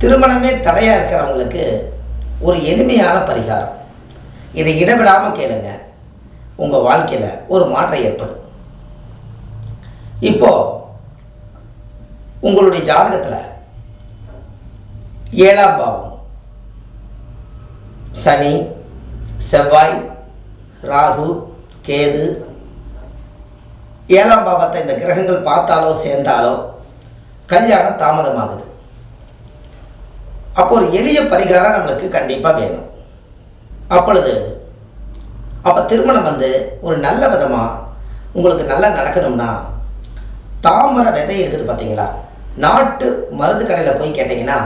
திருமணமே தடையாக இருக்கிறவங்களுக்கு ஒரு எளிமையான பரிகாரம். இதை இடைவிடாமல் கேளுங்க, உங்கள் வாழ்க்கையில் ஒரு மாற்றம் ஏற்படும். இப்போது உங்களுடைய ஜாதகத்தில் 7ஆம் பாவம் சனி, செவ்வாய், ராகு, கேது, 7ஆம் பாவத்தை இந்த கிரகங்கள் பார்த்தாலோ சேர்ந்தாலோ கல்யாணம் தாமதமாகுது. அப்போ ஒரு எளிய பரிகாரம் நம்மளுக்கு கண்டிப்பாக வேணும். அப்போ திருமணம் ஒரு நல்ல விதமாக உங்களுக்கு நல்லா நடக்கணும்னா, தாமரை விதை இருக்குது பார்த்தீங்களா, நாட்டு மருந்து கடையில் போய் கேட்டிங்கன்னா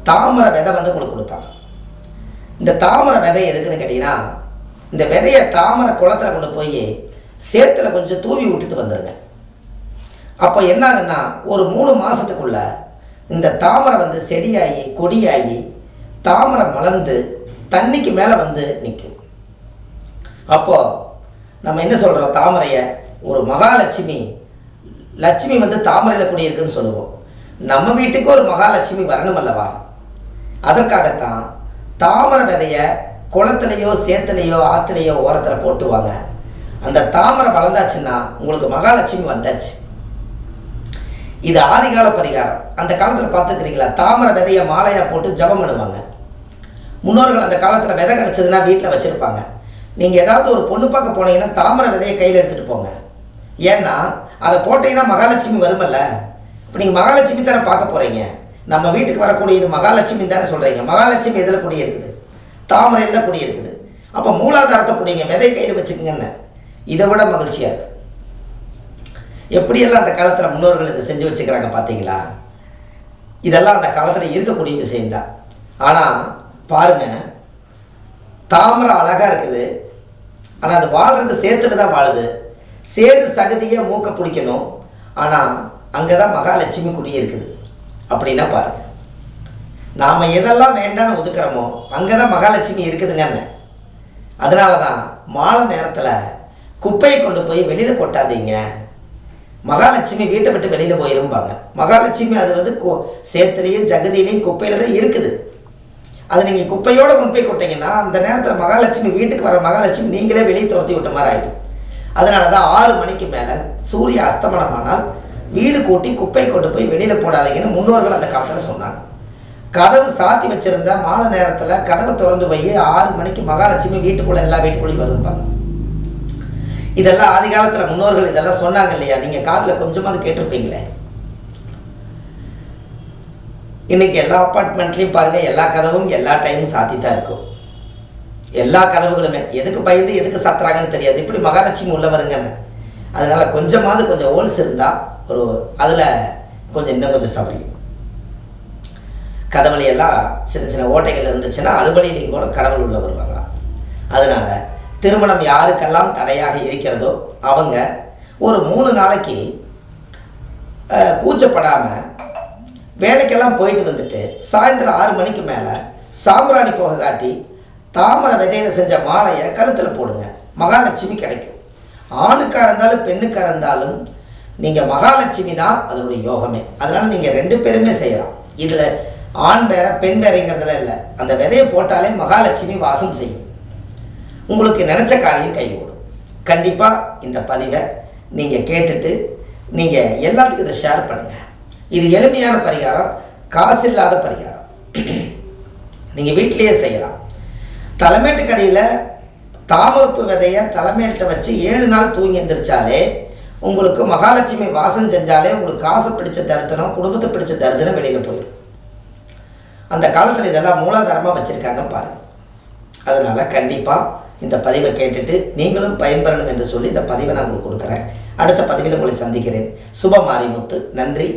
தாமரை விதை உங்களுக்கு கொடுப்பாங்க. இந்த தாமரை விதை எதுக்குன்னு கேட்டிங்கன்னா, இந்த விதையை தாமரை குளத்தில் கொண்டு போய் சேத்துல கொஞ்சம் தூவி விட்டுட்டு வந்துடுங்க. அப்போ என்ன ஆகுன்னா, ஒரு 3 மாதத்துக்குள்ள இந்த தாமரை செடியாகி கொடியாகி தாமரை மலர்ந்து தண்ணிக்கு மேலே நிற்கும். அப்போது நம்ம என்ன சொல்கிறோம், தாமரையை ஒரு மகாலட்சுமி, லட்சுமி தாமரையில் குடியிருக்குன்னு சொல்லுவோம். நம்ம வீட்டுக்கு ஒரு மகாலட்சுமி வரணும் அல்லவா? அதற்காகத்தான் தாமரை விதையை குளத்துலையோ சேத்துலையோ ஆற்றுலையோ ஓரத்தில் போட்டுவாங்க. அந்த தாமரை வளர்ந்தாச்சுன்னா உங்களுக்கு மகாலட்சுமி வந்தாச்சு. இது ஆதிகால பரிகாரம். அந்த காலத்தில் பார்த்துக்கிறீங்களா, தாமரை விதையை மாலையாக போட்டு ஜபம் பண்ணுவாங்க. முன்னோர்கள் அந்த காலத்தில் விதை கிடச்சதுன்னா வீட்டில் வச்சுருப்பாங்க. நீங்கள் ஏதாவது ஒரு பொண்ணு பார்க்க போனீங்கன்னா தாமரை விதையை கையில் எடுத்துகிட்டு போங்க. ஏன்னா அதை போட்டீங்கன்னா மகாலட்சுமி வருமல்ல. இப்போ நீங்கள் மகாலட்சுமி தானே பார்க்க போகிறீங்க, நம்ம வீட்டுக்கு வரக்கூடிய இது மகாலட்சுமி தானே சொல்கிறீங்க. மகாலட்சுமி எதில் குடியிருக்குது? தாமரையில் தான் குடியிருக்குது. அப்போ மூலாதாரத்தை பிடிங்க, விதை கையில் வச்சுக்கோங்கன்னு. இதை விட மகிழ்ச்சியாக இருக்குது. எப்படியெல்லாம் அந்த காலத்தில் முன்னோர்கள் இதை செஞ்சு வச்சுக்கிறாங்க பார்த்தீங்களா? இதெல்லாம் அந்த காலத்தில் இருக்கக்கூடிய விஷயந்தான். ஆனால் பாருங்கள், தாமரை அழகாக இருக்குது, ஆனால் அது வாழ்கிறது சேத்துல தான் வாழுது. சேரு சகதியை மூக்க பிடிக்கணும், ஆனால் அங்கே தான் மகாலட்சுமி குடியிருக்குது. அப்படின்னா பாருங்கள், நாம் எதெல்லாம் வேண்டான்னு ஒதுக்குறோமோ அங்கே தான் மகாலட்சுமி இருக்குதுங்கன்னு. அதனால தான் மாலை நேரத்தில் குப்பையை கொண்டு போய் வெளியில் கொட்டாதீங்க, மகாலட்சுமி வீட்டை விட்டு வெளியில் போயிருப்பாங்க. மகாலட்சுமி அது சேத்துலேயும் ஜகதியிலையும் குப்பையில் தான் இருக்குது. அது நீங்கள் குப்பையோடு கொண்டு போய் கொட்டிங்கன்னா அந்த நேரத்தில் மகாலட்சுமி வீட்டுக்கு வர மகாலட்சுமி நீங்களே வெளியே துரத்தி விட்ட மாதிரி ஆயிடும். அதனால தான் 6 மணிக்கு மேலே சூரிய அஸ்தமனமானால் வீடு கூட்டி குப்பை கொண்டு போய் வெளியில் போடாதீங்கன்னு முன்னோர்கள் அந்த காலத்தில் சொன்னாங்க. கதவு சாத்தி வச்சுருந்த மாலை நேரத்தில் கதவை திறந்து போய் 6 மணிக்கு மகாலட்சுமி வீட்டுக்குள்ளே எல்லா வீட்டுக்குள்ளேயும் வரும்பாங்க. இதெல்லாம் ஆதி காலத்தில் முன்னோர்கள் இதெல்லாம் சொன்னாங்க இல்லையா? நீங்கள் காதில் கொஞ்சமாவது கேட்டிருப்பீங்களே. இன்றைக்கி எல்லா அப்பார்ட்மெண்ட்லேயும் பாருங்கள், எல்லா கதவும் எல்லா டைமும் சாத்தி தான் இருக்கும். எல்லா கதவுகளுமே எதுக்கு பயந்து எதுக்கு சாத்துறாங்கன்னு தெரியாது. இப்படி மகாலட்சுமி உள்ள வருங்கன்னு. அதனால் கொஞ்சம் ஹோல்ஸ் இருந்தால் அதில் இன்னும் கொஞ்சம் சவரியும். கதவுலையெல்லாம் சின்ன ஓட்டைகள் இருந்துச்சுன்னா அதுபடியிலையும் கூட கடவுள் உள்ள வருவாங்க. அதனால் திருமணம் யாருக்கெல்லாம் தடையாக இருக்கிறதோ அவங்க ஒரு 3 நாளைக்கு கூச்சப்படாமல் வேலைக்கெல்லாம் போயிட்டு வந்துட்டு சாயந்தரம் 6 மணிக்கு மேலே சாம்பிராணி போக காட்டி தாமரை விதையில் செஞ்ச மாலையை கழுத்தில் போடுங்க. மகாலட்சுமி கிடைக்கும். ஆணுக்காக இருந்தாலும் பெண்ணுக்காக இருந்தாலும் நீங்கள் மகாலட்சுமி தான் அதனுடைய யோகமே. அதனால் நீங்கள் 2 பேருமே செய்யலாம். இதில் ஆண் வேற பெண் வேறங்கிறதுல இல்லை. அந்த விதையை போட்டாலே மகாலட்சுமி வாசம் செய்யும். உங்களுக்கு நினச்ச காரியம் கைகூடும். கண்டிப்பாக இந்த பதிவை நீங்கள் கேட்டுட்டு நீங்கள் எல்லாத்துக்கும் இதை ஷேர் பண்ணுங்கள். இது எளிமையான பரிகாரம், காசு இல்லாத பரிகாரம். நீங்கள் வீட்டிலையே செய்யலாம். தலைமேட்டு கடையில் தாமரப்பு விதையை தலைமேட்டை வச்சு 7 நாள் தூங்கி எந்திரிச்சாலே உங்களுக்கு மகாலட்சுமி வாசம் செஞ்சாலே உங்களுக்கு காசு பிடிச்ச தரித்திரம், குடும்பத்தை பிடிச்ச தரித்திரம் வெளியில் போயிடும். அந்த காலத்தில் இதெல்லாம் மூலாதாரமாக வச்சுருக்காங்க பாருங்கள். அதனால் கண்டிப்பாக இந்த பதிவை கேட்டுட்டு நீங்களும் பயன்பெறணும் என்று சொல்லி இந்த பதிவை நான் உங்களுக்கு கொடுக்குறேன். அடுத்த பதிவில் உங்களை சந்திக்கிறேன். சுப மாரிமுத்து. நன்றி.